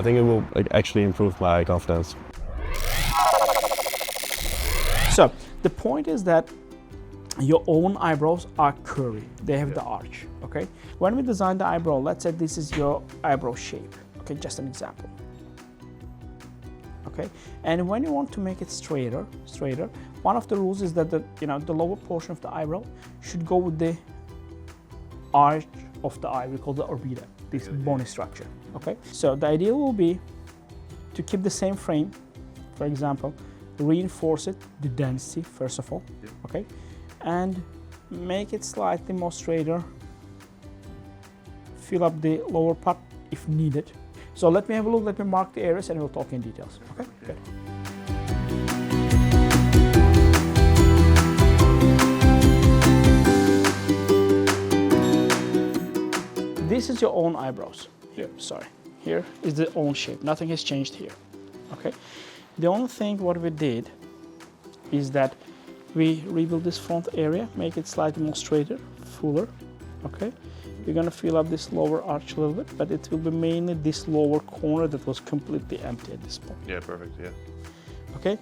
I think it will actually improve my confidence. So the point is that your own eyebrows are curvy. They have the arch, okay? When we design the eyebrow, let's say this is your eyebrow shape, okay? Just an example, okay? And when you want to make it straighter, one of the rules is that the lower portion of the eyebrow should go with the arch of the eye. We call the orbita, this bony structure, okay? So the idea will be to keep the same frame, for example, reinforce it, the density first of all, okay? And make it slightly more straighter, fill up the lower part if needed. So let me have a look, let me mark the areas and we'll talk in details, okay? Good. This is your own eyebrows. Here, sorry. Here is the own shape. Nothing has changed here, okay? The only thing what we did is that we rebuild this front area, make it slightly more straighter, fuller, okay? We're gonna fill up this lower arch a little bit, but it will be mainly this lower corner that was completely empty at this point. Yeah, perfect, yeah. Okay?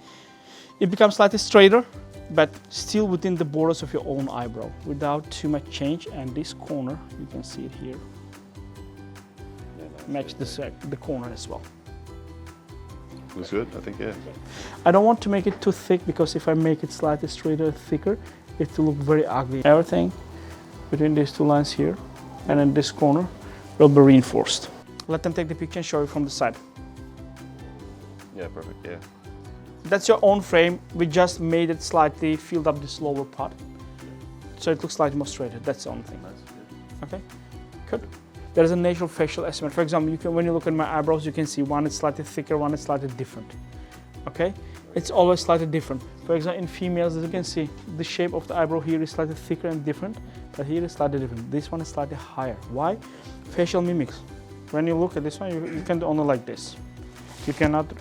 It becomes slightly straighter, but still within the borders of your own eyebrow, without too much change. And this corner, you can see it here, match the corner as well. Looks good, I think, yeah. I don't want to make it too thick because if I make it slightly straighter, thicker, it will look very ugly. Everything between these two lines here and in this corner will be reinforced. Let them take the picture and show you from the side. Yeah, perfect, yeah. That's your own frame. We just made it slightly, filled up this lower part. So it looks slightly more straighter. That's the only thing. Okay, good. There is a natural facial estimate. For example, when you look at my eyebrows, you can see one is slightly thicker, one is slightly different. Okay? It's always slightly different. For example, in females, as you can see, the shape of the eyebrow here is slightly thicker and different, but here is slightly different. This one is slightly higher. Why? Facial mimics. When you look at this one, you can do only like this. You cannot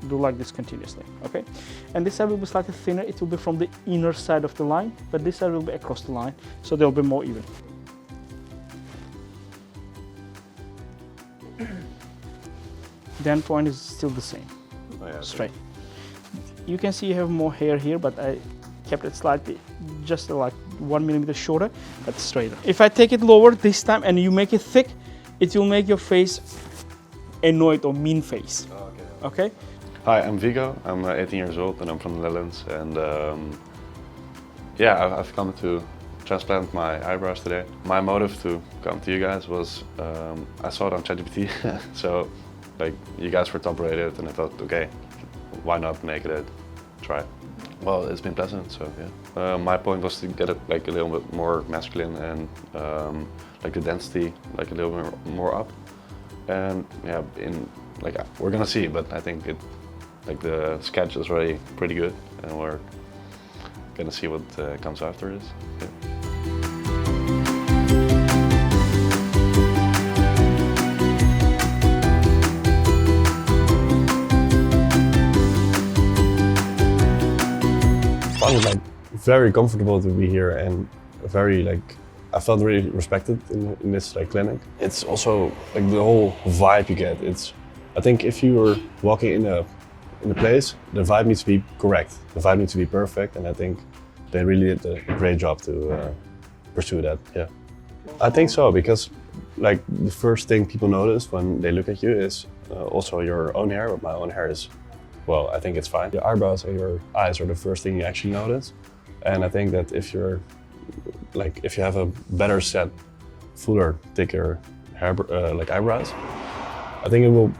do like this continuously, okay? And this side will be slightly thinner. It will be from the inner side of the line, but this side will be across the line, so they'll be more even. The end point is still the same, straight. You can see you have more hair here, but I kept it slightly, just like 1 millimeter shorter, but straighter. If I take it lower this time and you make it thick, it will make your face annoyed or mean face. Okay? Hi, I'm Viggo. I'm 18 years old and I'm from the Netherlands. And yeah, I've come to transplant my eyebrows today. My motive to come to you guys was I saw it on ChatGPT. So like you guys were top rated and I thought, okay, why not make it a try? Well, it's been pleasant, so yeah. My point was to get it like a little bit more masculine and like the density like a little bit more up. And yeah, we're gonna see, but I think the sketch is already pretty good, and we're gonna see what comes after this. Yeah. I was like very comfortable to be here and very I felt really respected in this clinic. It's also like the whole vibe you get. I think if you were walking in a place, the vibe needs to be correct. The vibe needs to be perfect, and I think they really did a great job to pursue that. Yeah, I think so, because like the first thing people notice when they look at you is also your own hair. But my own hair is, well, I think it's fine. Your eyebrows and your eyes are the first thing you actually notice, and I think that if you have a better set, fuller, thicker hair, eyebrows, I think it will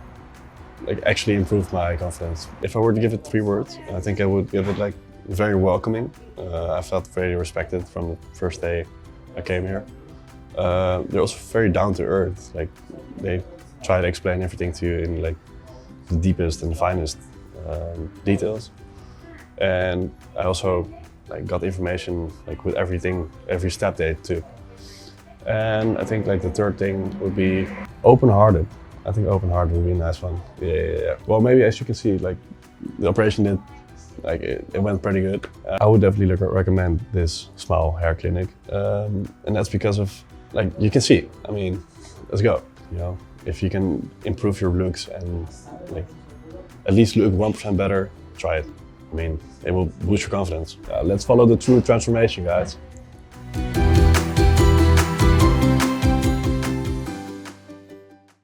actually improve my confidence. If I were to give it 3 words, I think I would give it very welcoming. I felt very respected from the first day I came here. They're also very down to earth. They try to explain everything to you in the deepest and finest details. And I also got information with everything, every step they took. And I think the third thing would be open-hearted. I think open-hearted would be a nice one. Yeah. Well, maybe as you can see, the operation did, it went pretty good. I would definitely recommend this small hair clinic. And that's because of, you can see, I mean, let's go, you know. if you can improve your looks and like at least look 1% better, try it. I mean, it will boost your confidence. Let's follow the true transformation, guys.